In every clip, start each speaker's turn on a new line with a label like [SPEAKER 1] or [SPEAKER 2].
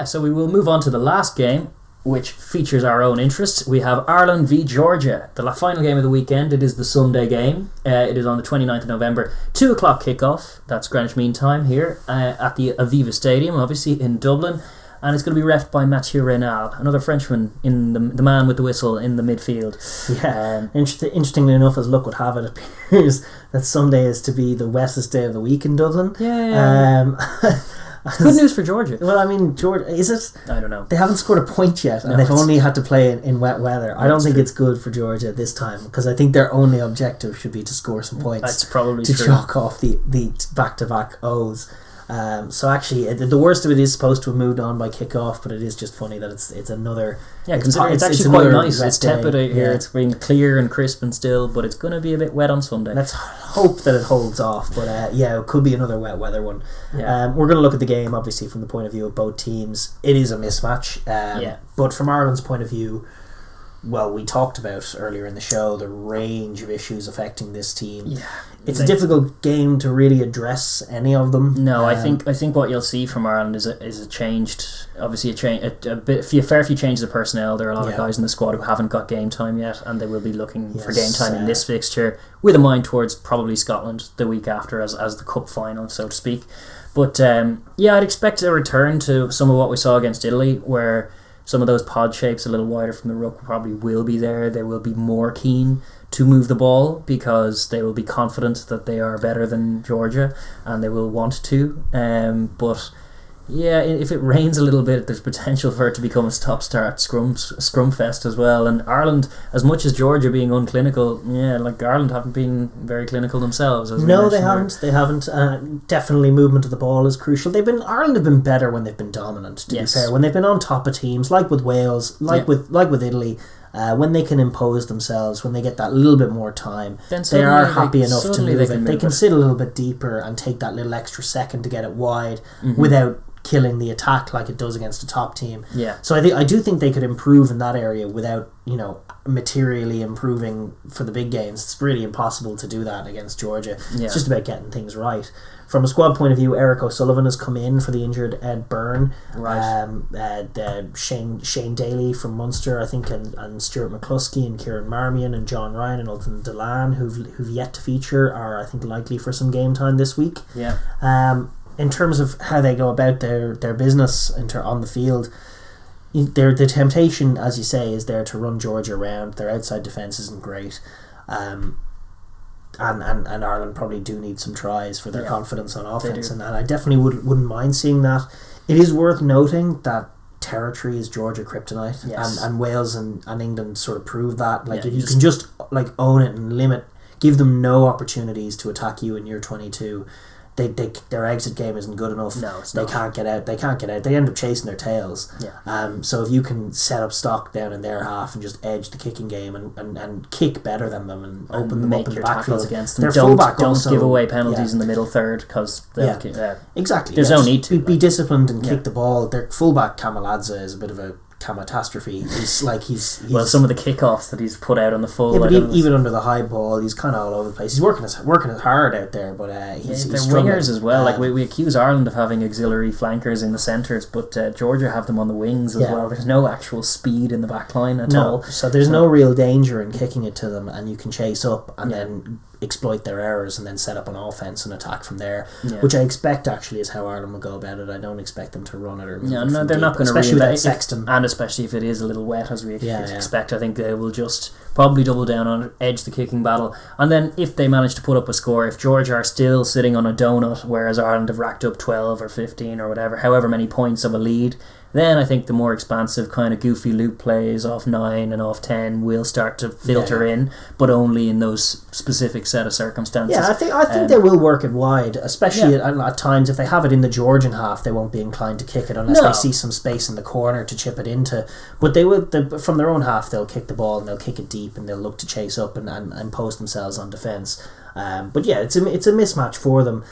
[SPEAKER 1] so we will move on to the last game, which features our own interest. We have Ireland v Georgia, the final game of the weekend. It is the Sunday game. It is on the 29th of November, 2 o'clock kickoff. That's Greenwich Mean Time here at the Aviva Stadium, obviously in Dublin. And it's going to be reffed by Mathieu Reynal, another Frenchman, in the man with the whistle in the midfield.
[SPEAKER 2] Yeah, interestingly enough, as luck would have it, appears that Sunday is to be the wettest day of the week in Dublin.
[SPEAKER 1] Good news for Georgia.
[SPEAKER 2] Well, I mean, Georgia, is it?
[SPEAKER 1] I don't know.
[SPEAKER 2] They haven't scored a point yet, and they've only had to play in wet weather. I don't think it's good for Georgia this time, because I think their only objective should be to score some points.
[SPEAKER 1] That's probably
[SPEAKER 2] to
[SPEAKER 1] true.
[SPEAKER 2] chalk off the back-to-back O's. So actually, the worst of it is supposed to have moved on by kick-off, but it is just funny that it's another...
[SPEAKER 1] Yeah, it's actually quite nice. It's tepid out here. It's been clear and crisp and still, but it's going to be a bit wet on Sunday.
[SPEAKER 2] Let's hope that it holds off, but it could be another wet weather one.
[SPEAKER 1] Yeah.
[SPEAKER 2] We're going to look at the game, obviously, from the point of view of both teams. It is a mismatch, but from Ireland's point of view, well, we talked about earlier in the show the range of issues affecting this team.
[SPEAKER 1] Yeah.
[SPEAKER 2] It's a difficult game to really address any of them.
[SPEAKER 1] No, I think what you'll see from Ireland is a changed, obviously a fair few changes of personnel. There are a lot of guys in the squad who haven't got game time yet, and they will be looking for game time in this fixture with a mind towards probably Scotland the week after as the cup final, so to speak. But I'd expect a return to some of what we saw against Italy, where some of those pod shapes a little wider from the ruck probably will be there. They will be more keen to move the ball because they will be confident that they are better than Georgia and they will want to. But if it rains a little bit, there's potential for it to become a stop-start scrum fest as well. And Ireland, as much as Georgia being unclinical, Ireland haven't been very clinical themselves.
[SPEAKER 2] No, they haven't. Definitely movement of the ball is crucial. Ireland have been better when they've been dominant, to be fair. When they've been on top of teams, like with Wales, like with Italy, when they can impose themselves, when they get that little bit more time, they are happy enough to move it. They can sit a little bit deeper and take that little extra second to get it wide without killing the attack like it does against a top team. So I do think they could improve in that area without materially improving for the big games. It's really impossible to do that against Georgia. It's just about getting things right. From a squad point of view, Eric O'Sullivan has come in for the injured Ed Byrne. Shane Daly from Munster, I think, and Stuart McCluskey and Kieran Marmion and John Ryan and Ultan Delan, who've yet to feature, are I think likely for some game time this week. In terms of how they go about their business on the field, the temptation, as you say, is there to run Georgia around. Their outside defence isn't great. And Ireland probably do need some tries for their confidence on offence, and I definitely wouldn't mind seeing that. It is worth noting that territory is Georgia kryptonite, and Wales and England sort of prove that. If you can just own it and give them no opportunities to attack you in year 22. Their exit game isn't good enough.
[SPEAKER 1] No, it's
[SPEAKER 2] not. They can't get out. They end up chasing their tails. So if you can set up stock down in their half and just edge the kicking game and kick better than them and open them up in the backfield
[SPEAKER 1] against them. Don't give away penalties in the middle third because
[SPEAKER 2] exactly.
[SPEAKER 1] There's no need to
[SPEAKER 2] be disciplined and kick the ball. Their fullback Kamaladze is a bit of a catastrophe. He's
[SPEAKER 1] some of the kickoffs that he's put out on the full.
[SPEAKER 2] But even under the high ball, he's kind of all over the place. He's working as hard out there, but he's
[SPEAKER 1] wingers as well. We accuse Ireland of having auxiliary flankers in the centres, but Georgia have them on the wings as well. There's no actual speed in the back line at all.
[SPEAKER 2] So there's no real danger in kicking it to them, and you can chase up and then exploit their errors and then set up an offence and attack from there, which I expect actually is how Ireland will go about it. I don't expect them to run it or move it
[SPEAKER 1] they're not going to
[SPEAKER 2] especially with Sexton,
[SPEAKER 1] and especially if it is a little wet as we expect. I think they will just probably double down on it, edge the kicking battle, and then if they manage to put up a score, if Georgia are still sitting on a donut whereas Ireland have racked up 12 or 15 or however many points of a lead, then I think the more expansive kind of goofy loop plays off 9 and off 10 will start to filter in, but only in those specific set of circumstances.
[SPEAKER 2] I think they will work it wide, especially at times if they have it in the Georgian half. They won't be inclined to kick it unless they see some space in the corner to chip it into. But they will from their own half. They'll kick the ball and they'll kick it deep and they'll look to chase up and impose themselves on defence. But yeah, it's a mismatch for them.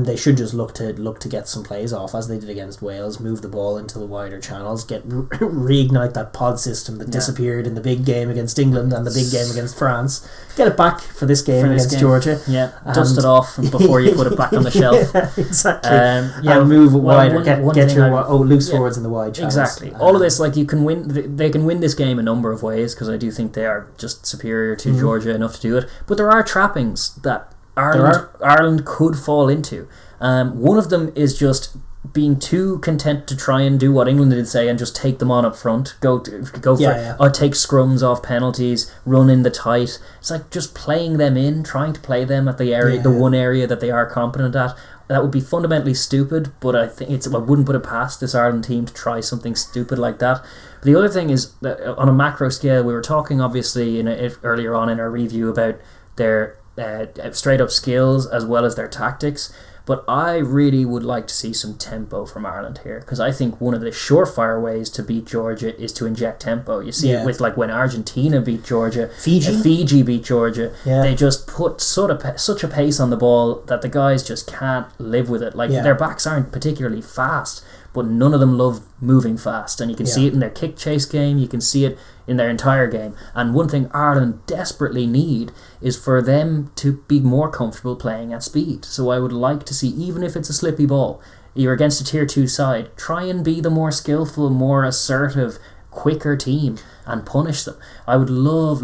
[SPEAKER 2] They should just look to get some plays off as they did against Wales, move the ball into the wider channels, reignite that pod system that disappeared in the big game against England and the big game against France. Get it back for this game against Georgia.
[SPEAKER 1] Yeah, dust it off before you put it back on the shelf.
[SPEAKER 2] Yeah, exactly. And move it wider. Get your loose forwards in the wide channels.
[SPEAKER 1] Exactly. All of this, like, you can win. They can win this game a number of ways because I do think they are just superior to Georgia enough to do it. But there are trappings that Ireland could fall into. One of them is just being too content to try and do what England did say and just take them on up front. Go for take scrums off penalties, run in the tight. It's like just playing them in, trying to play them at the area, the one area that they are competent at. That would be fundamentally stupid, but I think I wouldn't put it past this Ireland team to try something stupid like that. But the other thing is that on a macro scale, we were talking obviously earlier on in our review about their straight up skills as well as their tactics, but I really would like to see some tempo from Ireland here, because I think one of the surefire ways to beat Georgia is to inject tempo. You see it with, like, when Argentina beat Georgia, Fiji beat Georgia, they just put such a pace on the ball that the guys just can't live with it. Like, their backs aren't particularly fast, but none of them love moving fast, and you can see it in their kick chase game, you can see it in their entire game. And one thing Ireland desperately need is for them to be more comfortable playing at speed. So I would like to see, even if it's a slippy ball, you're against a tier 2 side, try and be the more skillful, more assertive, quicker team and punish them. I would love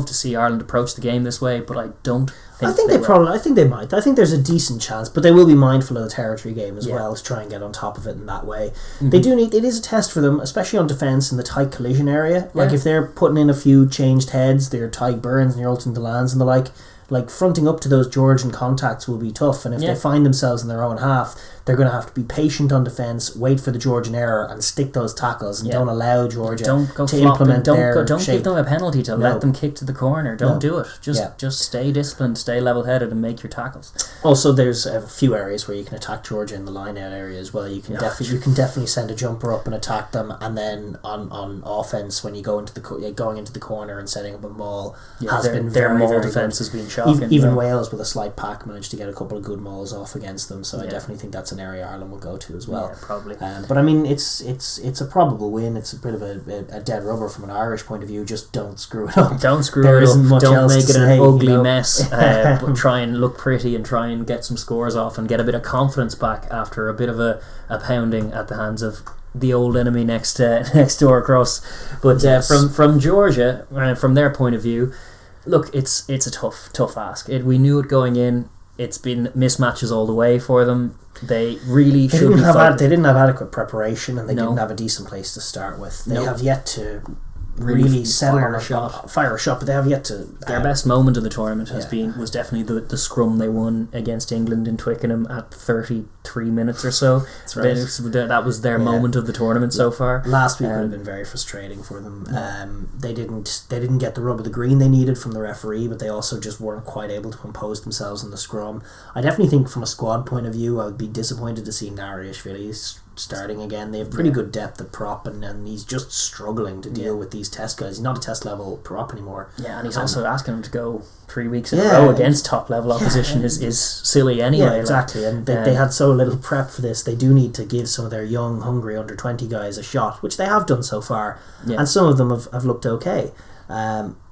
[SPEAKER 1] to see Ireland approach the game this way, but I don't think
[SPEAKER 2] I think they might. I think there's a decent chance, but they will be mindful of the territory game as well to try and get on top of it in that way. They do need. It is a test for them, especially on defence in the tight collision area. Like if they're putting in a few changed heads, their Tyg Burns and your Ultan Delans and the like fronting up to those Georgian contacts will be tough, and if they find themselves in their own half, they're going to have to be patient on defence, wait for the Georgian error and stick those tackles, and don't allow Georgia to implement their
[SPEAKER 1] Don't
[SPEAKER 2] shape.
[SPEAKER 1] give them a penalty to let them kick to the corner. Don't do it. Just stay disciplined, stay level-headed and make your tackles.
[SPEAKER 2] Also, there's a few areas where you can attack Georgia in the line-out area as well. You can definitely send a jumper up and attack them, and then on offence, when you go into going into the corner and setting up a maul, their maul defence has been shocking. Even Wales, with a slight pack, managed to get a couple of good mauls off against them. So I definitely think that's an area Ireland will go to as well.
[SPEAKER 1] Yeah, probably.
[SPEAKER 2] But I mean, it's a probable win. It's a bit of a dead rubber from an Irish point of view. Just don't screw it up.
[SPEAKER 1] Don't screw it up. Don't make it an ugly mess. But try and look pretty and try and get some scores off and get a bit of confidence back after a bit of a pounding at the hands of the old enemy next door across. But from Georgia, from their point of view, look, it's a tough ask. We knew it going in. It's been mismatches all the way for them. They really should be focused.
[SPEAKER 2] They didn't have adequate prepreparation, and they didn't have a decent place to start with. They have yet to really settle on fire a shot, but they have yet to.
[SPEAKER 1] Their best moment of the tournament was definitely the scrum they won against England in Twickenham at 33 minutes or so. That's right. That was their moment of the tournament so far.
[SPEAKER 2] Last week would have been very frustrating for them. They didn't get the rub of the green they needed from the referee, but they also just weren't quite able to impose themselves in the scrum. I definitely think from a squad point of view, I would be disappointed to see Narishvili starting again. They have pretty good depth at prop, and he's just struggling to deal with these test guys. He's not a test level prop anymore.
[SPEAKER 1] Yeah, and he's also asking him to go 3 weeks in a row against top level opposition is silly anyway.
[SPEAKER 2] Yeah, exactly. And they had so little prep for this. They do need to give some of their young, hungry under 20 guys a shot, which they have done so far, and some of them have looked okay.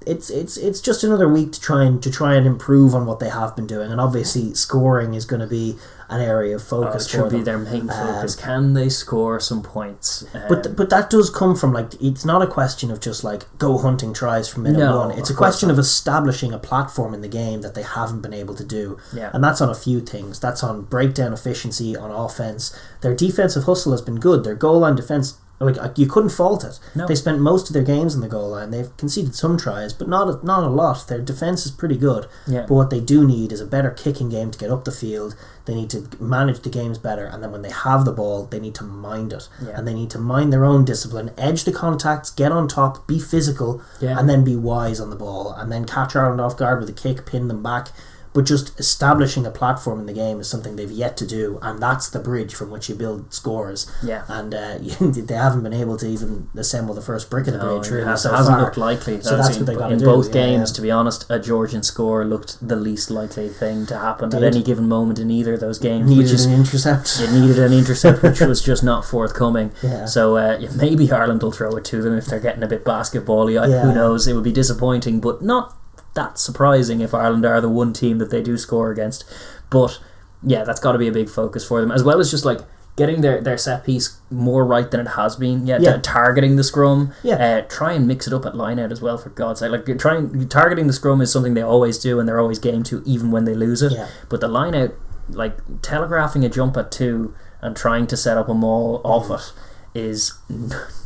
[SPEAKER 2] It's just another week to try and improve on what they have been doing, and obviously scoring is going to be an area of focus.
[SPEAKER 1] It should be their main focus. Can they score some points?
[SPEAKER 2] But that does come from, like, it's not a question of just like go hunting tries from minute one. It's a question of establishing a platform in the game that they haven't been able to do, and that's on a few things. That's on breakdown efficiency on offense. Their defensive hustle has been good. Their goal line defense, like, you couldn't fault it. No. They spent most of their games on the goal line. They've conceded some tries, but not a lot. Their defence is pretty good. Yeah. But what they do need is a better kicking game to get up the field. They need to manage the games better, and then when they have the ball, they need to mind it. Yeah. And they need to mind their own discipline, edge the contacts, get on top, be physical, and then be wise on the ball, and then catch Ireland off guard with a kick, pin them back. but just establishing a platform in the game is something they've yet to do, and that's the bridge from which you build scores. And they haven't been able to even assemble the first brick of the bridge. Really,
[SPEAKER 1] it hasn't looked likely.
[SPEAKER 2] So that's what they got to do.
[SPEAKER 1] In both games, to be honest, a Georgian score looked the least likely thing to happen at any given moment in either of those games.
[SPEAKER 2] Needed an intercept.
[SPEAKER 1] It needed an intercept, which was just not forthcoming. So maybe Ireland will throw it to them if they're getting a bit basketball-y. Who knows? It would be disappointing, but not that surprising if Ireland are the one team that they do score against. But yeah, that's got to be a big focus for them, as well as just like getting their set piece more right than it has been. Targeting the scrum. Try and mix it up at line out as well, for God's sake. Like targeting the scrum is something they always do, and they're always game to, even when they lose it. But the line out, like telegraphing a jump at 2 and trying to set up a maul off it, is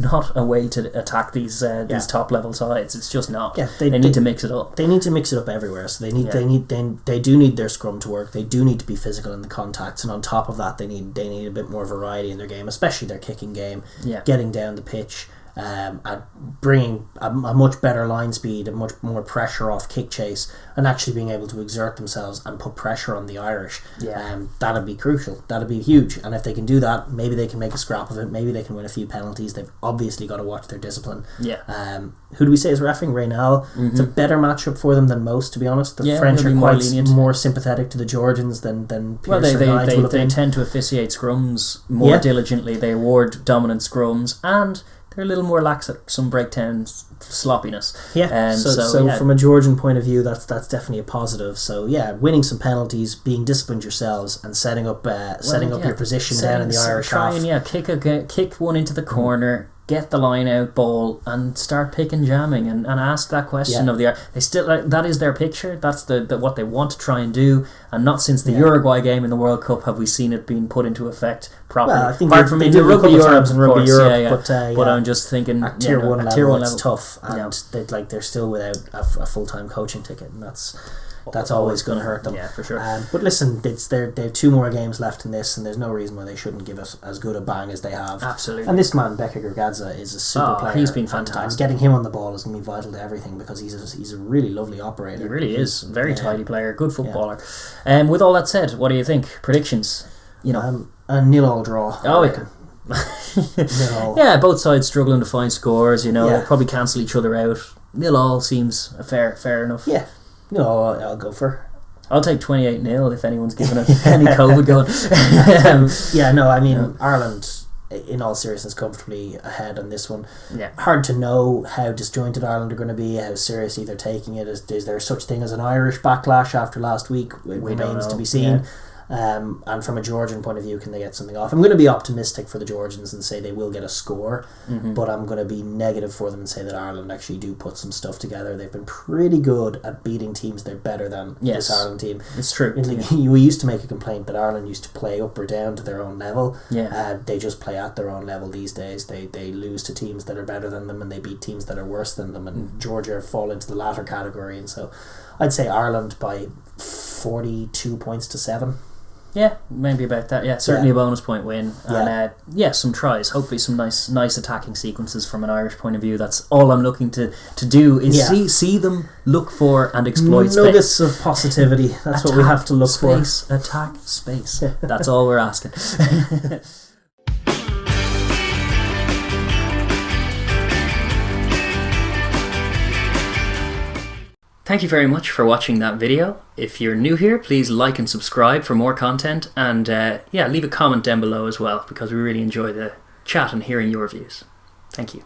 [SPEAKER 1] not a way to attack these top level sides. It's just not. They need to mix it up.
[SPEAKER 2] They need to mix it up everywhere. So they do need their scrum to work. They do need to be physical in the contacts, and on top of that, they need a bit more variety in their game, especially their kicking game. Getting down the pitch. And bringing a much better line speed and much more pressure off kick chase, and actually being able to exert themselves and put pressure on the Irish. That'd be crucial. That'd be huge. And if they can do that, maybe they can make a scrap of it. Maybe they can win a few penalties. They've obviously got to watch their discipline. Who do we say is refereeing? Raynal. It's a better matchup for them than most, to be honest. The French are quite more sympathetic to the Georgians than
[SPEAKER 1] they tend to officiate scrums more diligently. They award dominant scrums, and they're a little more lax at some breakdown sloppiness. So from a Georgian point of view, that's definitely a positive. So winning some penalties, being disciplined yourselves, and setting up your position down in the Irish half. Kick one into the corner, get the line out ball, and start picking jamming and ask that question of the. They still that is their picture. That's the what they want to try and do, and not since the Uruguay game in the World Cup have we seen it being put into effect properly.
[SPEAKER 2] Well, I think apart from in the Rugby Europe and Rugby Europe,
[SPEAKER 1] but I'm just thinking
[SPEAKER 2] at tier 1 level, it's tough, and they're still without a full-time coaching ticket, and that's always going to hurt them.
[SPEAKER 1] For sure.
[SPEAKER 2] But listen, they have 2 more games left in this, and there's no reason why they shouldn't give it as good a bang as they have.
[SPEAKER 1] Absolutely.
[SPEAKER 2] And this man, Beka Gergadze, is a super player.
[SPEAKER 1] He's been fantastic.
[SPEAKER 2] And getting him on the ball is going to be vital to everything, because he's a really lovely operator.
[SPEAKER 1] He really is. Very tidy player, good footballer. With all that said, what do you think? Predictions?
[SPEAKER 2] A 0-0 draw.
[SPEAKER 1] Both sides struggling to find scores. They'll probably cancel each other out. 0-0 seems fair enough.
[SPEAKER 2] I'll go for.
[SPEAKER 1] I'll take 28-0 if anyone's giving it any COVID going.
[SPEAKER 2] Ireland, in all seriousness, comfortably ahead on this one. Hard to know how disjointed Ireland are going to be, how seriously they're taking it. Is there such thing as an Irish backlash after last week? It remains to be seen. And from a Georgian point of view, can they get something off? I'm going to be optimistic for the Georgians and say they will get a score, but I'm going to be negative for them and say that Ireland actually do put some stuff together. They've been pretty good at beating teams they're better than this Ireland team.
[SPEAKER 1] It's true.
[SPEAKER 2] We used to make a complaint that Ireland used to play up or down to their own level. They just play at their own level these days. They lose to teams that are better than them, and they beat teams that are worse than them, and Georgia fall into the latter category. And so I'd say Ireland by 42 points to 7.
[SPEAKER 1] Yeah, maybe about that. Certainly a bonus point win, and some tries. Hopefully, some nice attacking sequences from an Irish point of view. That's all I'm looking to do is see them look for and exploit
[SPEAKER 2] nuggets of positivity. That's what we have to look for.
[SPEAKER 1] Attack space. That's all we're asking. Thank you very much for watching that video. If you're new here, please like and subscribe for more content, and leave a comment down below as well, because we really enjoy the chat and hearing your views. Thank you.